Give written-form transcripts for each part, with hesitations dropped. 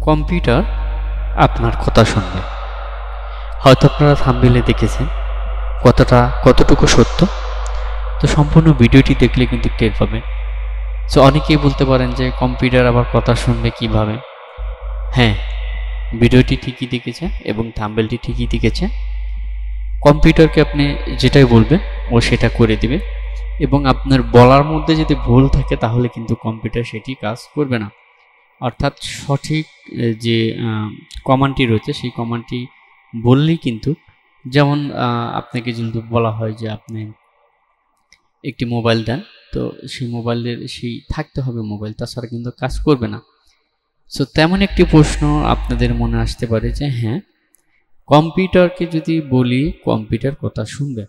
Computer আপনার কথা শুনবে। হয়তো আপনারা থাম্বনেইলে দেখেছেন কতটুকু সত্য। তো সম্পূর্ণ ভিডিওটি দেখলে কিন্তু টের পাবেন। সো অনেকেই বলতে পারেন যে কম্পিউটার আবার কথা শুনবে কিভাবে। হ্যাঁ, ভিডিওটি ঠিকই দেখেছেন এবং থাম্বনেইলটি ঠিকই দেখেছেন। কম্পিউটারকে আপনি যেটাই বলবেন ও সেটা করে দিবে, এবং আপনার বলার মধ্যে যদি ভুল থাকে তাহলে কিন্তু কম্পিউটার সেটি কাজ করবে না। অর্থাৎ সঠিক যে কমান্ডটি রয়েছে সেই কমান্ডটি বললেই কিন্তু, যেমন আপনাকে যদি বলা হয় যে আপনি একটি মোবাইল দেন, তো সেই মোবাইলের সেই থাকতে হবে মোবাইল, তাছাড়া কিন্তু কাজ করবে না। সো তেমন একটি প্রশ্ন আপনাদের মনে আসতে পারে যে হ্যাঁ, কম্পিউটারকে যদি বলি কম্পিউটার কথা শুনবে।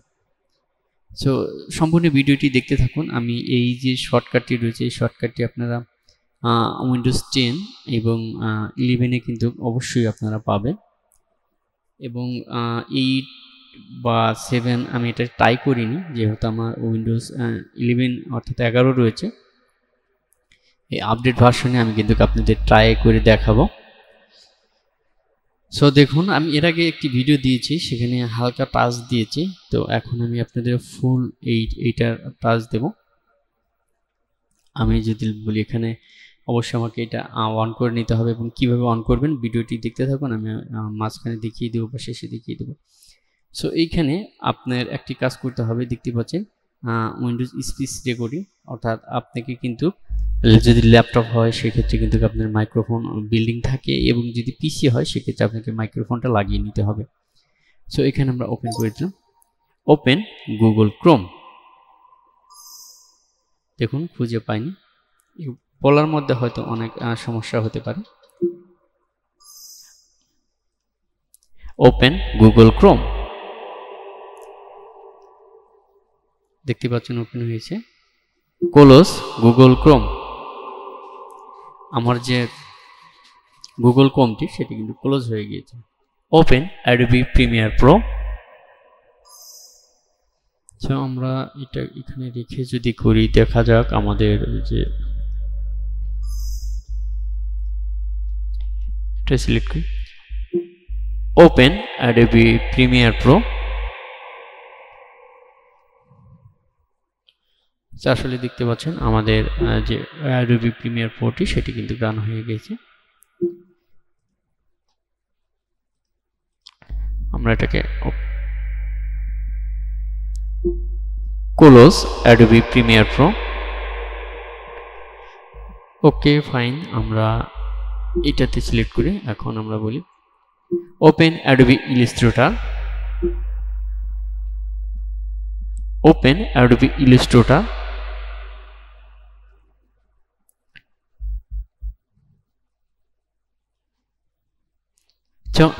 সো সম্পূর্ণ ভিডিওটি দেখতে থাকুন। আমি এই যে শর্টকাটটি রয়েছে এই শর্টকাটটি আপনারা উইন্ডোজ 10 এবং 11-এ কিন্তু অবশ্যই আপনারা পাবেন, এবং 8 বা 7 আমি এটা ট্রাই করিনি, যেহেতু আমার উইন্ডোজ 11 অর্থাৎ 11 রয়েছে। এই আপডেট ভার্সনে আমি কিন্তু আপনাদের ট্রাই করে দেখাবো। সো দেখুন, আমি এর আগে একটি ভিডিও দিয়েছি, সেখানে হালকা টাচ দিয়েছি। তো এখন আমি আপনাদের ফুল এইটার টাচ দেব। আমি যদি বলি এখানে অবশ্যই আমাকে এটা অন করে নিতে হবে, এবং কিভাবে অন করবেন ভিডিওটি দেখতে থাকুন। আমি মাঝখানে দেখিয়ে দেবো বা শেষে দেখিয়ে দেবো। সো এইখানে আপনার একটি কাজ করতে হবে, দেখতে পাচ্ছেন উইন্ডোজ স্পিচ রেকর্ডিং। অর্থাৎ আপনাকে কিন্তু যদি ল্যাপটপ হয় সেক্ষেত্রে কিন্তু আপনার মাইক্রোফোন বিল্ডিং থাকে, এবং যদি পিসি হয় সেক্ষেত্রে আপনাকে মাইক্রোফোনটা লাগিয়ে নিতে হবে। সো এখানে আমরা ওপেন করে দিলাম, ওপেন গুগল ক্রোম। দেখুন খুঁজে পাইনি, বলার মধ্যে হয়তো অনেক সমস্যা হতে পারে। ওপেন গুগল ক্রোম, দেখতে পাচ্ছেন ওপেন হয়েছে। ক্লোজ গুগল ক্রোম, আমার যে গুগল ক্রোমটি সেটি কিন্তু ক্লোজ হয়ে গিয়েছে। Open Adobe Premiere Pro. So আমরা এটা এখানে রেখে যদি করি, দেখা যাক আমাদের যে এটা সিলেক্ট করি, ওপেন অ্যাডোবি প্রিমিয়ার প্রো। আসলে দেখতে পাচ্ছেন আমাদের যে অ্যাডোবি প্রিমিয়ার প্রোটি সেটি কিন্তু রান হয়ে গেছে। আমরা এটাকে close Adobe Premiere Pro. Okay fine, আমরা এটাতে সিলেক্ট করি। এখন আমরা বলি open Adobe Illustrator. Open Adobe Illustrator.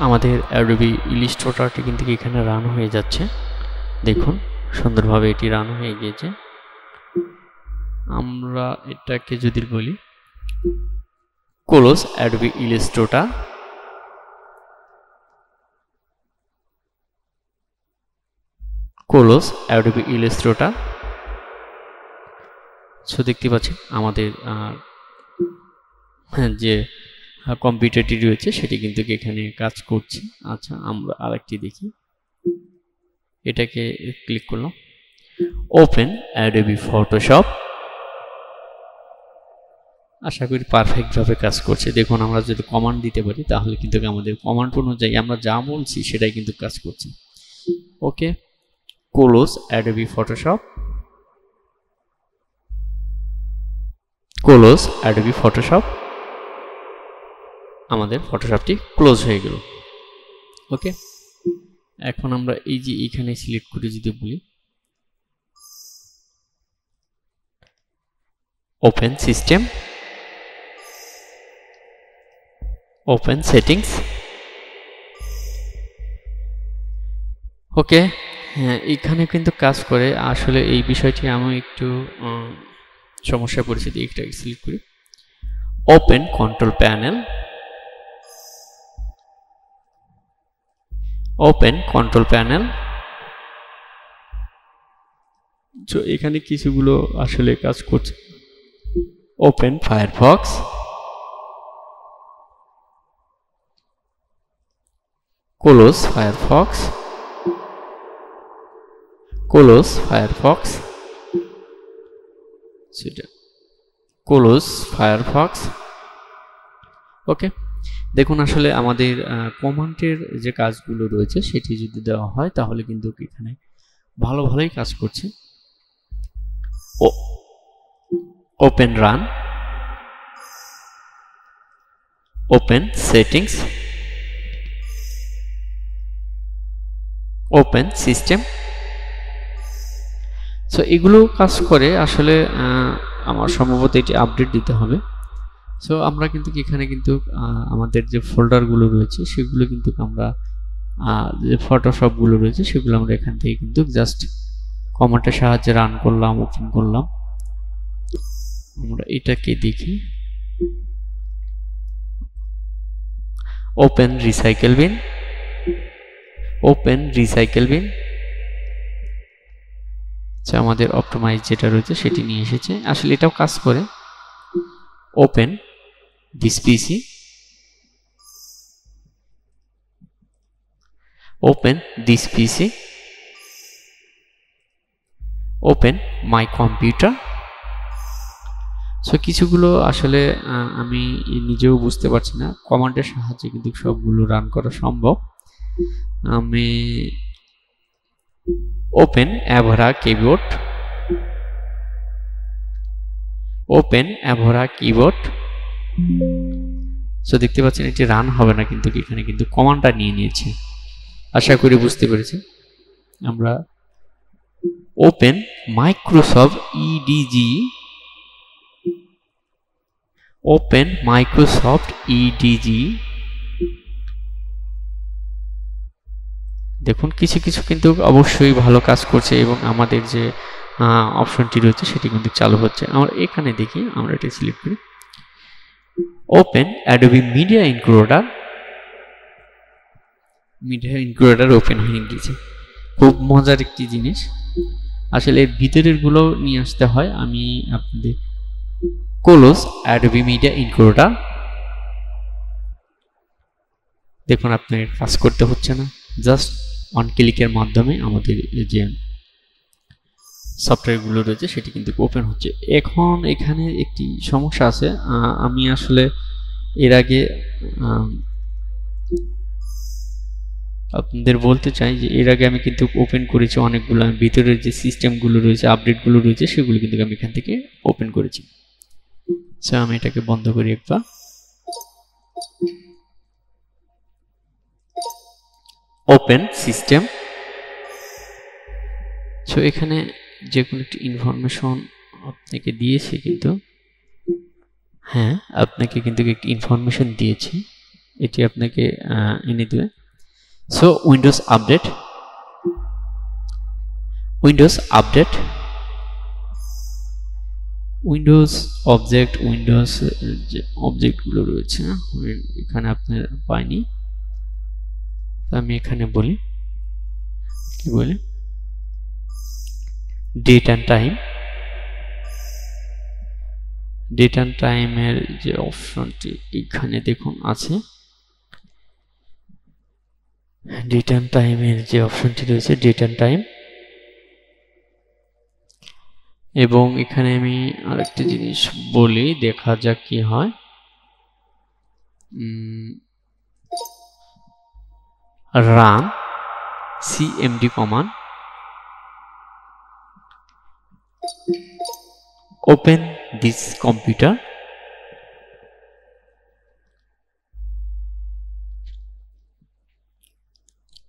আমাদের অ্যাডোবি ইলাস্ট্রেটরটি কিন্তু এখানে রান হয়ে যাচ্ছে। দেখুন সুন্দরভাবে এটি রান হয়ে গিয়েছে। আমরা এটাকে যদি বলি close Adobe Illustrator. Close Adobe Illustrator. So দেখতে পাচ্ছেন আমাদের যে কম্পিউটারটি রয়েছে সেটি কিন্তু এখানে কাজ করছে। আচ্ছা, আমরা আরেকটি দেখি, এটাকে ক্লিক করলাম, ওপেন অ্যাডোবি ফটোশপ। আশা করি পারফেক্টভাবে কাজ করছে। দেখুন আমরা যদি কমান্ড দিতে পারি তাহলে কিন্তু আমাদের কমান্ড অনুযায়ী আমরা যা বলছি সেটাই কিন্তু কাজ করছে। Okay, close Adobe Photoshop. Close Adobe Photoshop. আমাদের ফটোশপটি ক্লোজ হয়ে গেল। ওকে, এখন আমরা এই যে এখানে সিলেক্ট করে যদি বলি ওপেন সিস্টেম, ওপেন সেটিংস। ওকে, হ্যাঁ এখানে কিন্তু কাজ করে। আসলে এই বিষয়টি আমি একটু সমস্যায় পড়েছি। এটা সিলেক্ট করি, open control panel. Open control panel. তো এখানে কিছুগুলো আসলে কাজ করছে। Open Firefox. close Firefox সেটা close Firefox। ওকে, দেখুন আসলে আমাদের কমান্ডের যে কাজগুলো রয়েছে সেটি যদি দেওয়া হয় তাহলে কিন্তু এখানে ভালোই কাজ করছে। Open run, open settings, open system. So এগুলো কাজ করে আসলে আমার সম্ভবত এটি আপডেট দিতে হবে। সো আমরা কিন্তু এখানে কিন্তু আমাদের যে ফোল্ডারগুলো রয়েছে সেগুলো কিন্তু আমরা যে ফটোশপগুলো রয়েছে সেগুলো আমরা এখান থেকে কিন্তু জাস্ট কমান্ডের সাহায্যে রান করলাম, ওপেন করলাম। আমরা এটাকে দেখি, open recycle bin, open recycle bin. আচ্ছা, আমাদের অপটিমাইজ যেটা রয়েছে সেটি নিয়ে এসেছে, আসলে এটাও কাজ করে। Open this PC, open this PC, open my computer. So কিছুগুলো আসলে আমি নিজেও বুঝতে পারছি না, কমান্ডের সাহায্যে কিন্তু সবগুলো রান করা সম্ভব। আমি open Avro keyboard, open Avro keyboard. So দেখতে পাচ্ছেন এটি রান হবে না, কিন্তু এখানে কিন্তু কমান্ডটা নিয়ে নিয়েছে। আশা করি বুঝতে পেরেছি। আমরা ওপেন মাইক্রোসফট ইডিজি, ওপেন মাইক্রোসফট ইডিজি। দেখুন কিছু কিন্তু অবশ্যই ভালো কাজ করছে এবং আমাদের যে অপশনটি রয়েছে সেটি কিন্তু চালু হচ্ছে। আমরা এখানে দেখি, আমরা এটা সিলেক্ট করি, open Adobe media encoder. Media encoder open হয়ে গিয়েছে। খুব মজার একটি জিনিস, আসলে এর ভিতরের গুলো নিয়ে আসতে হয়। আমি আপনাদের ক্লোজ অ্যাডোবি মিডিয়া ইনক্লুডার। দেখুন আপনার কাজ করতে হচ্ছে না, জাস্ট ওয়ান ক্লিকের মাধ্যমে আমাদের যে সফটওয়্যারগুলো রয়েছে সেটি কিন্তু ওপেন হচ্ছে। এখন এখানে একটি সমস্যা আছে, আমি আসলে এর আগে আপনাদের বলতে চাই যে এর আগে আমি কিন্তু ওপেন করেছি অনেকগুলো, ভিতরের যে সিস্টেমগুলো রয়েছে, আপডেটগুলো রয়েছে সেগুলো কিন্তু আমি এখান থেকে ওপেন করেছি। আচ্ছা, আমি এটাকে বন্ধ করি একবার। Open system. সো এখানে যে কোনো একটি ইনফরমেশন আপনাকে দিয়েছে, কিন্তু হ্যাঁ আপনাকে কিন্তু একটি ইনফরমেশন দিয়েছে, এটি আপনাকে এনে দেবে। So Windows update, Windows update, Windows object, Windows যে অবজেক্টগুলো রয়েছে এখানে আপনার পাইনি। আমি এখানে বলি, কি বলি, date and time. Date and টাইমের যে অপশনটি এখানে দেখুন আছে, ডেট অ্যান্ড টাইমের যে অপশনটি রয়েছে ডেট অ্যান্ড টাইম। এবং এখানে আমি আরেকটা জিনিস বলি, দেখা যাক কি হয়। Run CMD command, open this computer,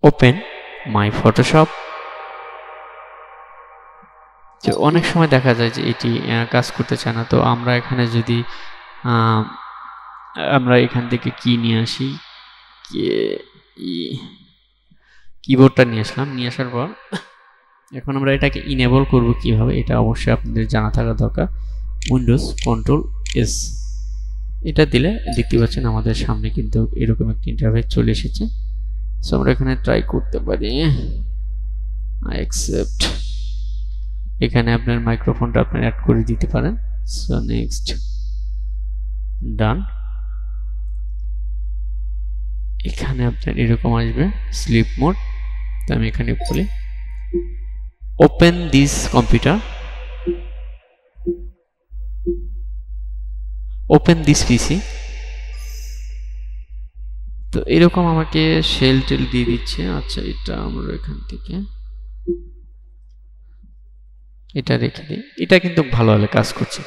open my Photoshop. যে অনেক সময় দেখা যায় যে এটি কাজ করতে চায় না, তো আমরা এখানে যদি আমরা এখান থেকে কি নিয়ে আসি, কিবোর্ডটা নিয়ে আসলাম, নিয়ে আসার পর এখন আমরা এটাকে ইনেবল করব কিভাবে, এটা অবশ্যই আপনাদের জানা থাকা দরকার। উইন্ডোজ কন্ট্রোল এস, এটা দিলে দেখতে পাচ্ছেন আমাদের সামনে কিন্তু এরকম একটা ইন্টারফেস চলে এসেছে। সো আমরা এখানে ট্রাই করতে পারি, আই অ্যাকসেপ্ট। এখানে আপনার মাইক্রোফোনটা আপনি অ্যাড করে দিতে পারেন। সো নেক্সট, ডান। এখানে আপনার এরকম আসবে স্লিপ মোড। তো আমি এখানে বলি open this computer, open this পিসি। তো এরকম আমাকে শেল টেল দিয়ে দিচ্ছে। আচ্ছা, এটা আমরা এখান থেকে এটা রেখে দিই, এটা কিন্তু ভালো ভালো কাজ করছে।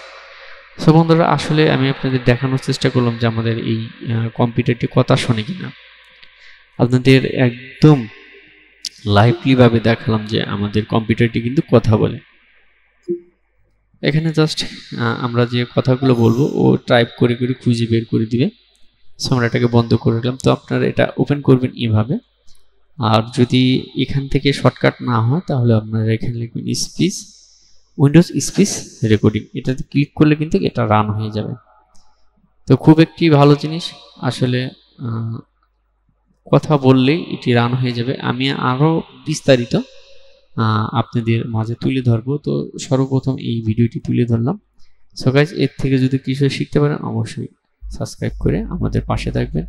সো বন্ধুরা, আসলে আমি আপনাদের দেখানোর চেষ্টা করলাম যে আমাদের এই কম্পিউটারটি কথা শোনে কিনা। আপনাদের একদম লাইভলি ভাবে দেখালাম যে আমাদের কম্পিউটারটি কিন্তু কথা বলে। এখানে জাস্ট আমরা যে কথাগুলো বলবো ও টাইপ করে করে খুঁজে বের করে দিবে। সো আমরা এটাকে বন্ধ করে দিলাম। তো আপনারা এটা ওপেন করবেন এইভাবে। আর যদি এখান থেকে শর্টকাট না হয় তাহলে আপনারা এখানে লিখবেন স্পিচ, উইন্ডোজ স্পিচ রেকর্ডিং। এটাতে ক্লিক করলে কিন্তু এটা রান হয়ে যাবে। তো খুব একটি ভালো জিনিস, আসলে কথা বললেই এটি রান হয়ে যাবে। আমি আরও বিস্তারিত আপনাদের মাঝে তুলে ধরবো। তো সর্বপ্রথম এই ভিডিওটি তুলে ধরলাম। সো গাইস, এর থেকে যদি কিছু শিখতে পারেন অবশ্যই সাবস্ক্রাইব করে আমাদের পাশে থাকবেন।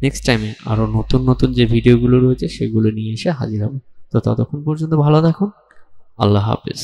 নেক্সট টাইমে আরও নতুন নতুন যে ভিডিওগুলো রয়েছে সেগুলো নিয়ে এসে হাজির হব। তো ততক্ষণ পর্যন্ত ভালো থাকুন। আল্লাহ হাফেজ।